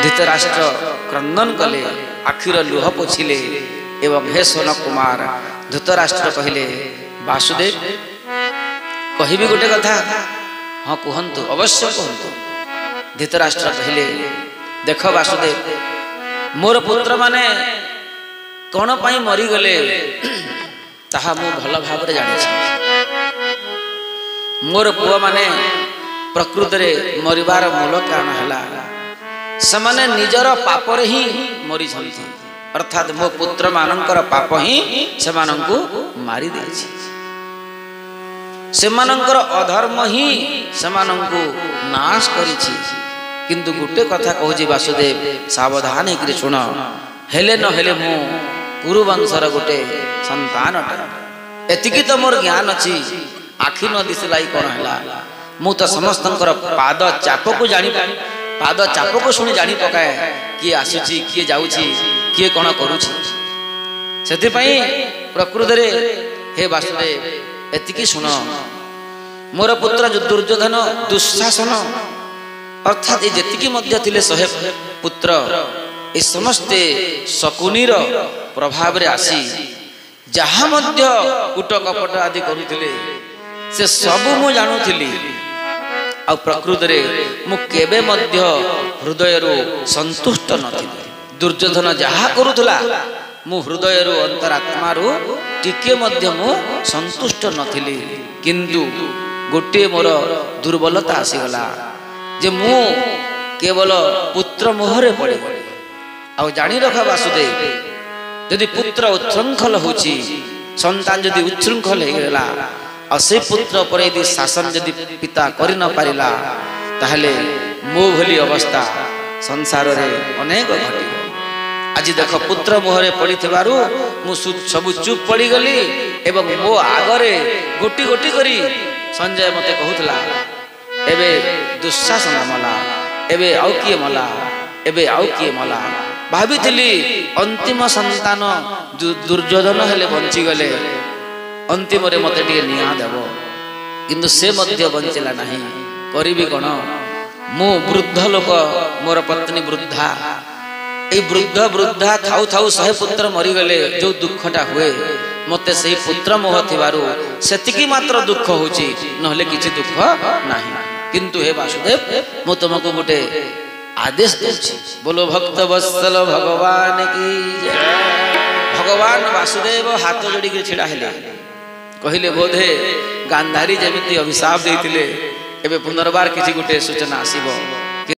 धृतराष्ट्र क्रंदन कले आखिर लुह पोछिले एवं हे सोन कुमार धृतराष्ट्र कहले वासुदेव कहबी गोटे कथा हाँ कहतु अवश्य कहतु। धृतराष्ट्र कहले देख वासुदेव मोर पुत्र माने कौन पाई मरीगले ताहा मु भल भाव जानी मोर पुआ माने प्रकृत रे मरिबार मूल कारण है समाने निजर पापर ही मरी छंती अर्थात मो पुत्र मानकर पाप ही सेमानंकु मारी देछि सेमानंकर अधर्म ही सेमानंकु नाश करिछि। किंतु गुटे कथा कहूछि वासुदेव सावधान होकर शुण हेले न हेले मु कुरुवंशर गोटे संतान एतिकी तो मोर ज्ञान अच्छी आखि न दिसलाई कौन है मु तो समस्तंकर पाद चाप को जानी पाद चाप को शुणी जानी पकाए किए आसुची किए जाउची किए कौन करुची से प्रकृत रे हे वासुदेव एतिकी शुण मोर पुत्र दुर्योधन दुशासन अर्थात ये जेतिकी मध्य थिले 100 पुत्र ए समस्ते शकुनीर प्रभाव रे आसी जहाँ मध्य कूट कपट आदि करुथिले से सब मु जानुथिली आ प्रकृत रे मु केबे मध्य हृदय रु संतुष्ट नथिली। दुर्योधन जहाँ करुथला मु हृदय रु अंतरात्मा रु टिके मध्य मु संतुष्ट नथिली। किंतु गोटे मोर दुर्बलता आसीगला जे मु केवल पुत्र मोहरे पड़े आ जानी रखा वासुदेव यदि पुत्र उच्छृंखल होची संतान यदि उच्छृंखल होगला आ से पुत्र पर यदि शासन यदि पिता करि न पारिला ताहले मो भली अवस्था संसार रे अनेक घटी। आज देख पुत्र मोहरे पड़ी थिबारु मु सब चुप पड़ी गली एवं मो आगरे गोटी गोटी करी संजय मते कहूतला एबे दुशासन मला एबे आउ किए मला एबे आउ किए मला भाभी अंतिम संतान दुर्योधन हेले बंची गले अंतिम रे मते टिके निया देव किंतु से मध्य बंचला नहीं करिबी कोन मु वृद्ध लोक मोर पत्नी वृद्धा ए वृद्ध वृद्धा थाउ थाउ 100 पुत्र मरी गले जो दुखटा हुए मते सही पुत्र मोह थिबारु सेतिकी मात्र दुख होची नहले किछि दुख नाही। किंतु हे वासुदेव मु तुमको गोटे आदेश देछि बोलो भक्त वत्सल भगवान की जय। भगवान वासुदेव हाथ जोड़ी के छिड़ा हेले कहले बोधे गांधारी जेमिति अभिशाप देथिले एबे पुनर्बार किछि गोटे सूचना आसीबो